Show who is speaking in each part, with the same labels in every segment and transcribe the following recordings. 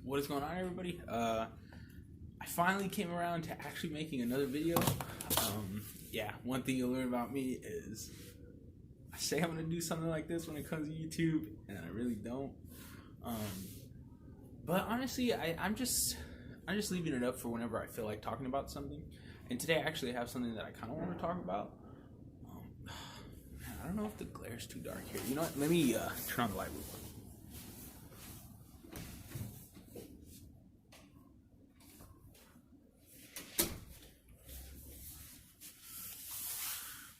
Speaker 1: What is going on, everybody? I finally came around to actually making another video. One thing you'll learn about me is I say I'm gonna do something like this when it comes to YouTube, and I really don't. But honestly, I'm just leaving it up for whenever I feel like talking about something. And today I actually have something that I kind of want to talk about. I don't know if the glare's too dark here. You know what? Let me turn on the light real quick.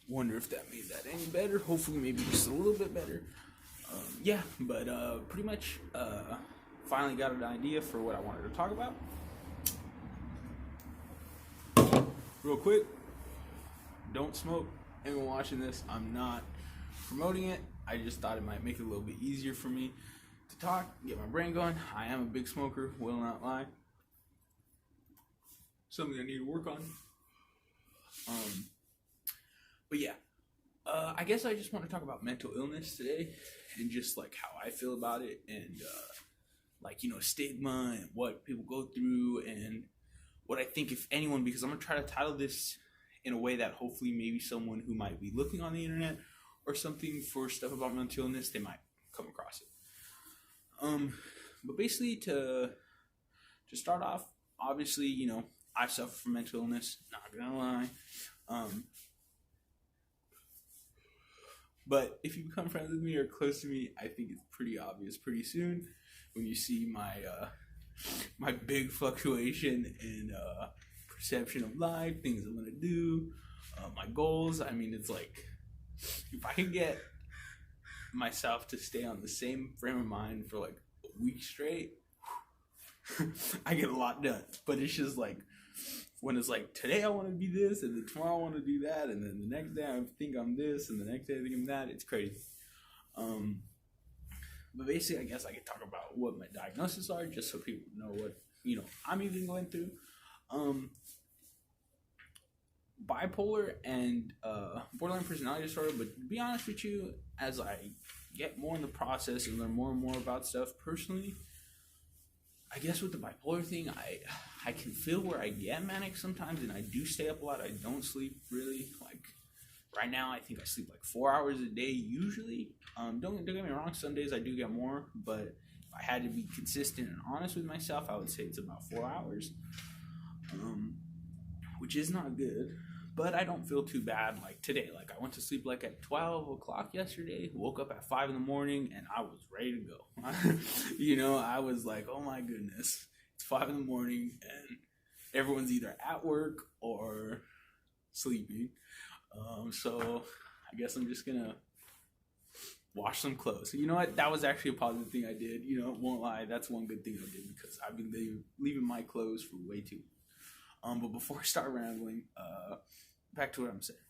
Speaker 1: Wonder if that made that any better. Hopefully maybe just a little bit better. Pretty much finally got an idea for what I wanted to talk about. Real quick, don't smoke. Anyone watching this, I'm not promoting it. I just thought it might make it a little bit easier for me to talk, get my brain going. I am a big smoker, will not lie. Something I need to work on. I guess I just want to talk about mental illness today and just like how I feel about it and stigma and what people go through and what I think, if anyone, because I'm going to try to title this in a way that hopefully maybe someone who might be looking on the internet or something for stuff about mental illness, they might come across it. But basically to start off, obviously, I suffer from mental illness, not gonna lie. But if you become friends with me or close to me, I think it's pretty obvious pretty soon when you see my big fluctuation in perception of life, things I'm gonna do, my goals. I mean, it's like if I can get myself to stay on the same frame of mind for like a week straight, I get a lot done. But it's just like when it's like today I want to be this, and then tomorrow I want to do that, and then the next day I think I'm this, and the next day I think I'm that. It's crazy. But basically, I guess I could talk about what my diagnoses are, just so people know what I'm even going through. Bipolar and borderline personality disorder. But to be honest with you, as I get more in the process and learn more and more about stuff personally, I guess with the bipolar thing, I can feel where I get manic sometimes, and I do stay up a lot. I don't sleep really. Like right now, I think I sleep like 4 hours a day usually. Don't get me wrong, some days I do get more, but if I had to be consistent and honest with myself, I would say it's about 4 hours, which is not good. But I don't feel too bad. Like today, like I went to sleep like at 12 o'clock yesterday, woke up at 5 in the morning, and I was ready to go. I was like, oh my goodness, it's 5 in the morning, and everyone's either at work or sleeping. So I guess I'm just gonna wash some clothes. You know what? That was actually a positive thing I did. Won't lie, that's one good thing I did, because I've been leaving my clothes for way too long. But before I start rambling, back to what I'm saying.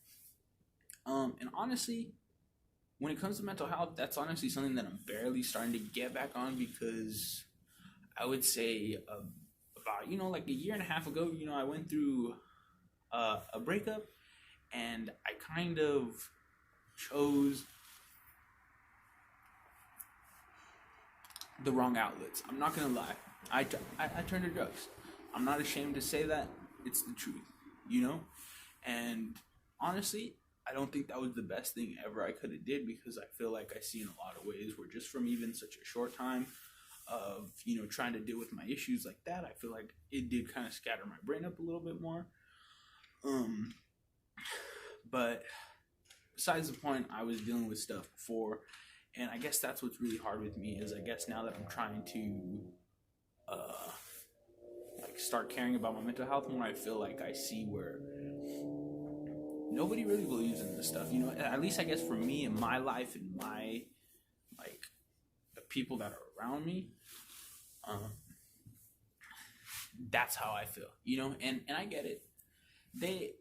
Speaker 1: And honestly, when it comes to mental health, that's honestly something that I'm barely starting to get back on, because I would say about, like a year and a half ago, I went through a breakup, and I kind of chose the wrong outlets. I'm not gonna lie. I turned to drugs. I'm not ashamed to say that. It's the truth, And honestly, I don't think that was the best thing ever I could have did, because I feel like I see in a lot of ways where just from even such a short time of, trying to deal with my issues like that, I feel like it did kind of scatter my brain up a little bit more. But besides the point, I was dealing with stuff before, and I guess that's what's really hard with me is I guess now that I'm trying to start caring about my mental health more, I feel like I see where nobody really believes in this stuff. At least I guess for me in my life and my the people that are around me, that's how I feel. And I get it. They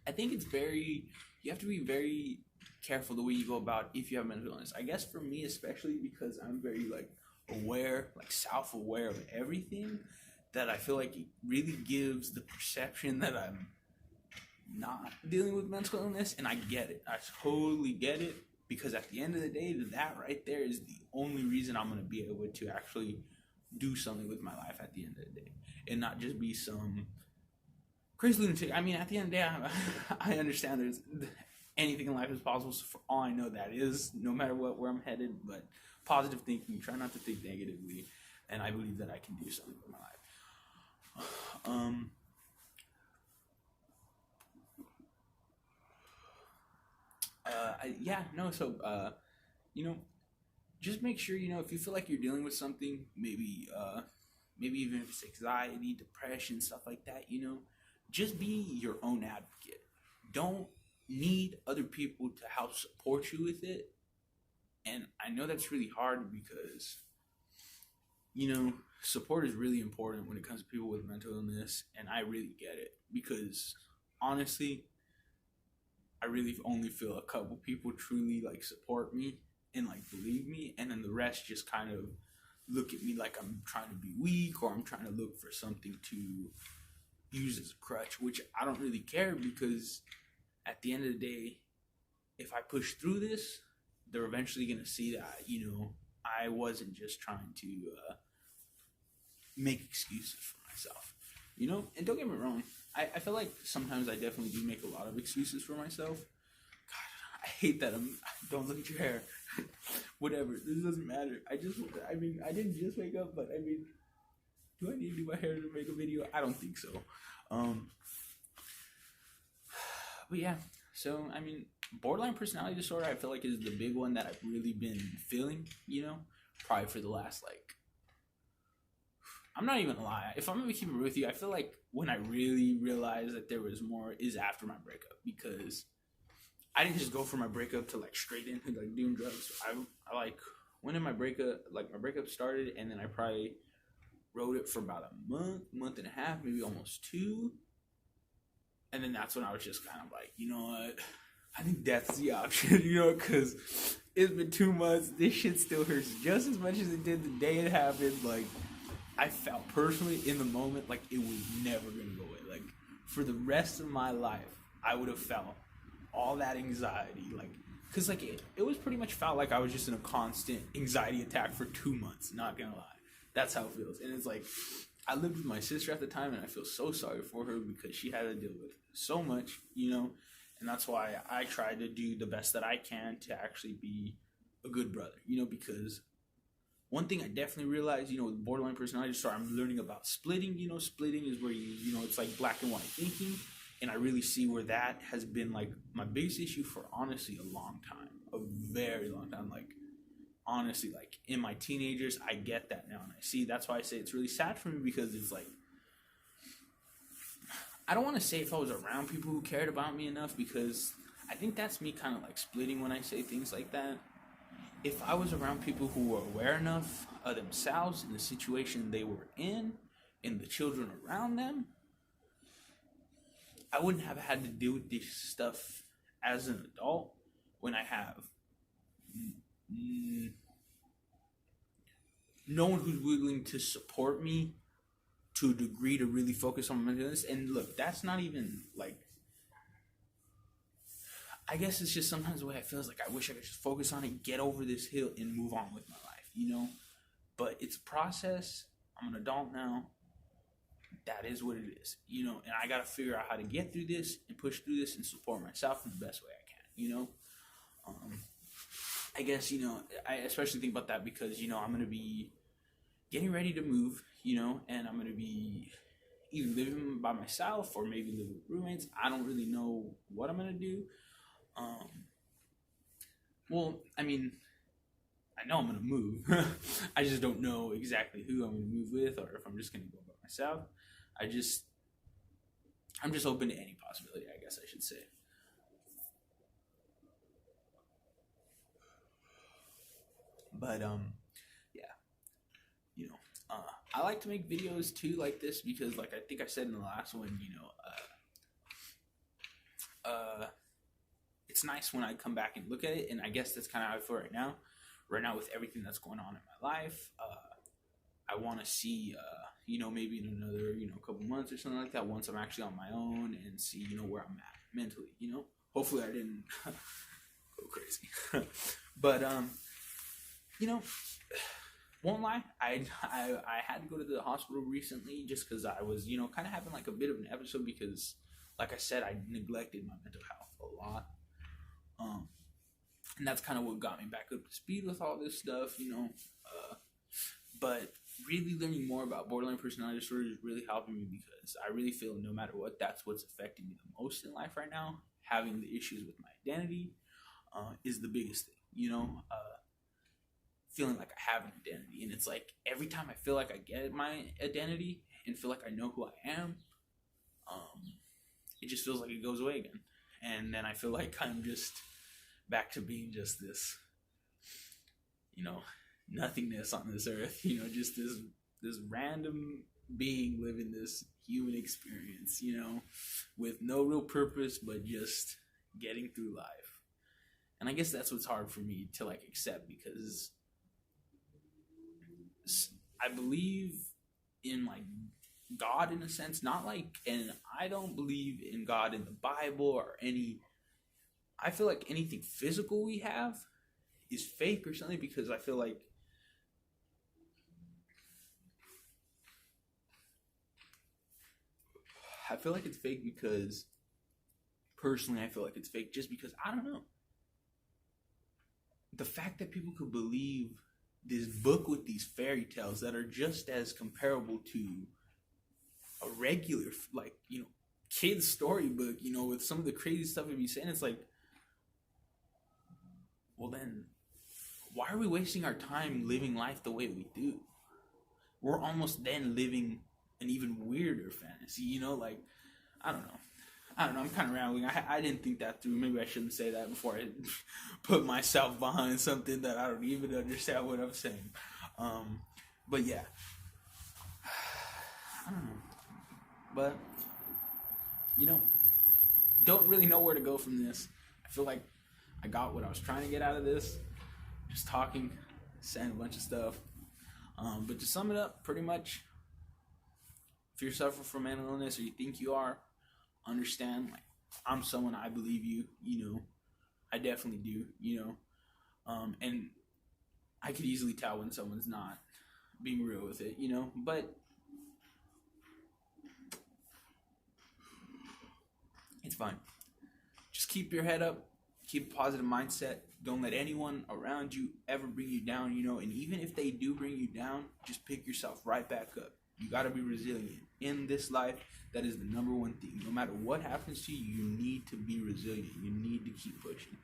Speaker 1: I think you have to be very careful the way you go about if you have mental illness. I guess for me, especially because I'm very aware, self-aware of everything, that I feel like it really gives the perception that I'm not dealing with mental illness, and I get it. I totally get it, because at the end of the day, that right there is the only reason I'm going to be able to actually do something with my life at the end of the day, and not just be some crazy lunatic. I mean, at the end of the day, I understand there's anything in life is possible. So for all I know, that is, no matter what, where I'm headed. But positive thinking, try not to think negatively, and I believe that I can do something with my life. You know, just make sure, if you feel like you're dealing with something, maybe even if it's anxiety, depression, stuff like that, just be your own advocate. Don't need other people to help support you with it. And I know that's really hard because, support is really important when it comes to people with mental illness, and I really get it because honestly, I really only feel a couple people truly like support me and like believe me, and then the rest just kind of look at me like I'm trying to be weak, or I'm trying to look for something to use as a crutch, which I don't really care, because at the end of the day, if I push through this, they're eventually going to see that, I wasn't just trying to make excuses for myself, and don't get me wrong, I feel like sometimes I definitely do make a lot of excuses for myself. God, I hate that don't look at your hair. Whatever, this doesn't matter. I didn't just wake up, but do I need to do my hair to make a video? I don't think so. But yeah, so borderline personality disorder, I feel like, is the big one that I've really been feeling, probably for the last, I'm not even gonna lie. If I'm gonna keep it real with you, I feel like when I really realized that there was more is after my breakup, because I didn't just go for my breakup to straight into doing drugs. I went in my breakup, my breakup started, and then I probably wrote it for about a month and a half, maybe almost 2. And then that's when I was just kind of like, you know what? I think death's the option, because it's been 2 months. This shit still hurts just as much as it did the day it happened. I felt personally in the moment like it was never going to go away. For the rest of my life, I would have felt all that anxiety. Because it was pretty much felt like I was just in a constant anxiety attack for 2 months, not going to lie. That's how it feels. And it's I lived with my sister at the time, and I feel so sorry for her because she had to deal with so much, and that's why I try to do the best that I can to actually be a good brother, because one thing I definitely realized, with borderline personality disorder, I'm learning about splitting. Splitting is where it's black and white thinking, and I really see where that has been my biggest issue for honestly a long time, a very long time. Honestly, in my teenagers, I get that now, and I see. That's why I say it's really sad for me, because it's I don't want to say if I was around people who cared about me enough, because I think that's me kind of splitting when I say things like that. If I was around people who were aware enough of themselves and the situation they were in and the children around them, I wouldn't have had to deal with this stuff as an adult when I have no one who's willing to support me to a degree to really focus on my mental illness. And look, that's not even I guess it's just sometimes the way I feel is I wish I could just focus on it, get over this hill, and move on with my life, But it's a process. I'm an adult now. That is what it is, and I got to figure out how to get through this and push through this and support myself in the best way I can, I guess, I especially think about that because, I'm going to be getting ready to move, and I'm going to be either living by myself or maybe living with roommates. I don't really know what I'm going to do. I know I'm going to move. I just don't know exactly who I'm going to move with, or if I'm just going to go by myself. I'm just open to any possibility, I guess I should say. But, I like to make videos too like this because, I think I said in the last one, it's nice when I come back and look at it, and I guess that's kind of how I feel right now. Right now, with everything that's going on in my life, I want to see, maybe in another, couple months or something like that, once I'm actually on my own, and see, where I'm at mentally, Hopefully I didn't go crazy. But you know, won't lie, I had to go to the hospital recently just because I was, kind of having like a bit of an episode because, like I said, I neglected my mental health a lot. Um, and that's kind of what got me back up to speed with all this stuff. But really learning more about borderline personality disorder is really helping me because I really feel no matter what, that's what's affecting me the most in life right now. Having the issues with my identity is the biggest thing. Feeling like I have an identity, and it's like every time I feel like I get my identity and feel like I know who I am, it just feels like it goes away again, and then I feel like I'm just back to being just this, nothingness on this earth. Just this random being living this human experience, with no real purpose but just getting through life. And I guess that's what's hard for me to like accept because I believe in like God in a sense, not like, and I don't believe in God in the Bible or I feel like anything physical we have is fake or something because I feel like it's fake because personally I feel like it's fake just because I don't know. The fact that people could believe this book with these fairy tales that are just as comparable to a regular kids storybook, with some of the crazy stuff we'd be saying, it's like, well then why are we wasting our time living life the way we do? We're almost then living an even weirder fantasy, I don't know. I'm kind of rambling. I didn't think that through. Maybe I shouldn't say that before I put myself behind something that I don't even understand what I'm saying. But yeah. I don't know. But, don't really know where to go from this. I feel like I got what I was trying to get out of this. Just talking, saying a bunch of stuff. But to sum it up, pretty much, if you're suffering from mental illness or you think you are, understand, like, I'm someone, I believe you, I definitely do, and I could easily tell when someone's not being real with it, but it's fine. Just keep your head up, keep a positive mindset, don't let anyone around you ever bring you down, and even if they do bring you down, just pick yourself right back up. You got to be resilient. In this life, that is the number one thing. No matter what happens to you, you need to be resilient. You need to keep pushing.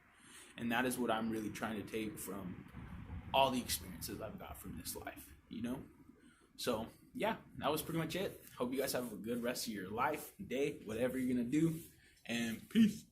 Speaker 1: And that is what I'm really trying to take from all the experiences I've got from this life, So, yeah, that was pretty much it. Hope you guys have a good rest of your life, day, whatever you're going to do. And peace.